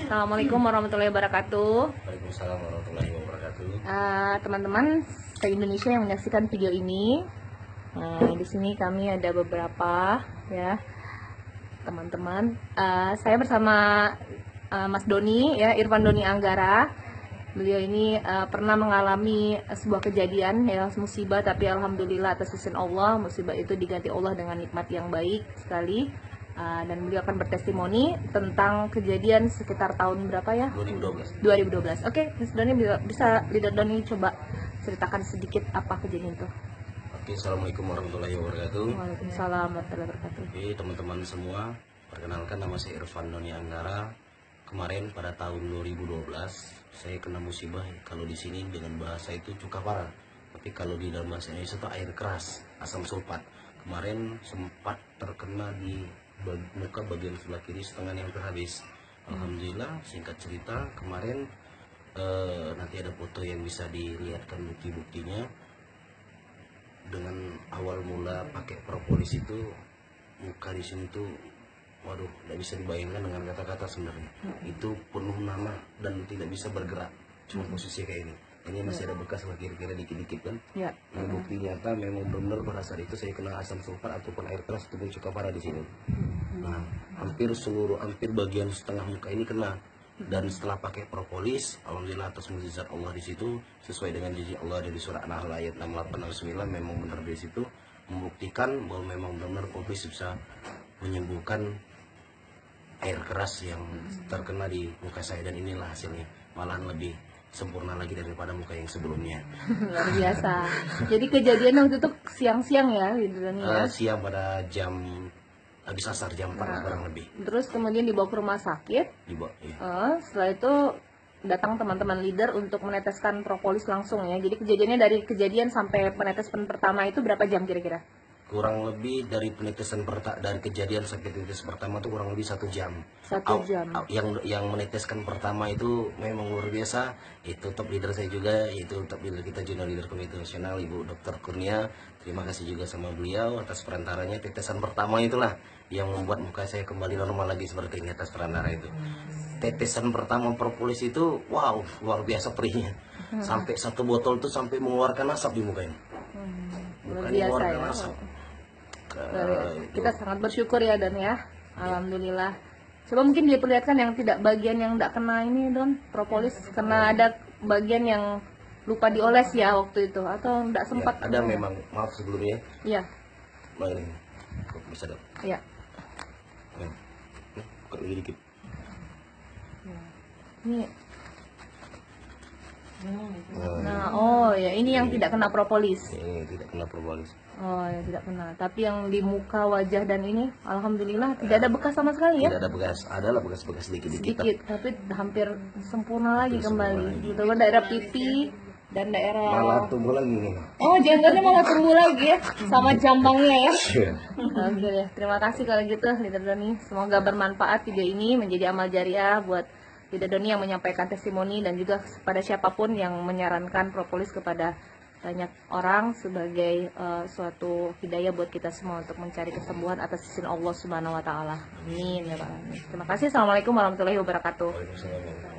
Assalamualaikum warahmatullahi wabarakatuh. Waalaikumsalam warahmatullahi wabarakatuh. Teman-teman se-Indonesia yang menyaksikan video ini, di sini kami ada beberapa ya teman-teman. Saya bersama Mas Doni ya, Irfan Doni Anggara. Beliau ini pernah mengalami sebuah kejadian ya, musibah, tapi alhamdulillah atas izin Allah musibah itu diganti Allah dengan nikmat yang baik sekali. Dan beliau akan bertestimoni tentang kejadian sekitar tahun berapa ya? 2012. Oke, Mas Doni bisa Leader Doni coba ceritakan sedikit apa kejadian itu. Oke, assalamualaikum warahmatullahi wabarakatuh. Waalaikumsalam warahmatullahi wabarakatuh. Oke, teman-teman semua, perkenalkan nama saya Irfan Doni Anggara. Kemarin pada tahun 2012 saya kena musibah. Kalau di sini dengan bahasa itu cuka parah, tapi kalau di dalam bahasa Indonesia itu air keras, asam sulfat. Kemarin sempat terkena di muka bagian sebelah kiri setengah yang terhabis. Alhamdulillah, singkat cerita kemarin nanti ada foto yang bisa dilihatkan bukti-buktinya. Dengan awal mula pakai propolis itu muka di sini tuh, waduh, tidak bisa dibayangkan dengan kata-kata sebenarnya. Itu penuh nanah dan tidak bisa bergerak, cuma posisi kayak ini. Ini masih ada bekas lah kira-kira dikit-dikit kan. Ya. Ini bukti nyata memang benar pada saat itu saya kena asam sulfat ataupun air keras ataupun cuka parah di sini. Nah, hampir bagian setengah muka ini kena. Dan setelah pakai propolis, alhamdulillah atas mukjizat Allah di situ, sesuai dengan janji Allah dari surah An-Nahl ayat 68 69, memang benar di situ membuktikan bahwa memang benar propolis bisa menyembuhkan air keras yang terkena di muka saya, dan inilah hasilnya, malahan lebih sempurna lagi daripada muka yang sebelumnya. Luar biasa. Jadi kejadian waktu itu siang-siang ya, Leader Doni ya. Siang pada jam habis asar jam 4 kurang lebih. Terus kemudian dibawa ke rumah sakit. Iya. Setelah itu datang teman-teman leader untuk meneteskan propolis langsung ya. Jadi kejadiannya dari kejadian sampai penetesan pertama itu berapa jam kira-kira? Kurang lebih dari penetesan dari kejadian sampai penetes pertama itu kurang lebih 1 jam. 1 jam. Yang meneteskan pertama itu memang luar biasa. Itu top leader saya juga, yaitu top leader kita, jurnal leader komite nasional, Ibu Dr. Kurnia. Terima kasih juga sama beliau atas perantaranya. Tetesan pertama itulah yang membuat muka saya kembali normal lagi seperti ini atas perantara itu. Tetesan pertama propolis itu, wow, luar biasa perihnya. Sampai 1 botol itu sampai mengeluarkan asap di muka ini. Luar biasa ya. Asap. Kita sangat bersyukur ya Don ya. Alhamdulillah. Coba mungkin diperlihatkan yang tidak bagian yang tidak kena ini Don, propolis, karena ada bagian yang lupa dioles ya waktu itu atau tidak sempat. Ya, ada memang, maaf sebelumnya. Iya. Nah, ini bisa dong. Iya. Buka lagi dikit. Ini. Nah, oh ya, ini yang tidak kena propolis. Ini tidak kena propolis. Oh ya, tidak kena. Tapi yang di muka, wajah dan ini, alhamdulillah tidak ada bekas sama sekali ya. Tidak ada bekas, adalah bekas-bekas sedikit-sedikit. Sedikit, tapi hampir sempurna lagi kembali. Terutama daerah pipi dan daerah. Malah tumbuh lagi nih. Oh, jenggotnya malah tumbuh lagi ya, sama jambangnya ya. Iya. Oke deh, terima kasih kalau gitu Leader Doni. Semoga bermanfaat video ini, menjadi amal jariah buat Leader Doni yang menyampaikan testimoni dan juga kepada siapapun yang menyarankan propolis kepada banyak orang sebagai suatu hidayah buat kita semua untuk mencari kesembuhan atas izin Allah Subhanahu wa taala. Amin ya Pak. Terima kasih. Assalamualaikum warahmatullahi wabarakatuh. Waalaikumsalam.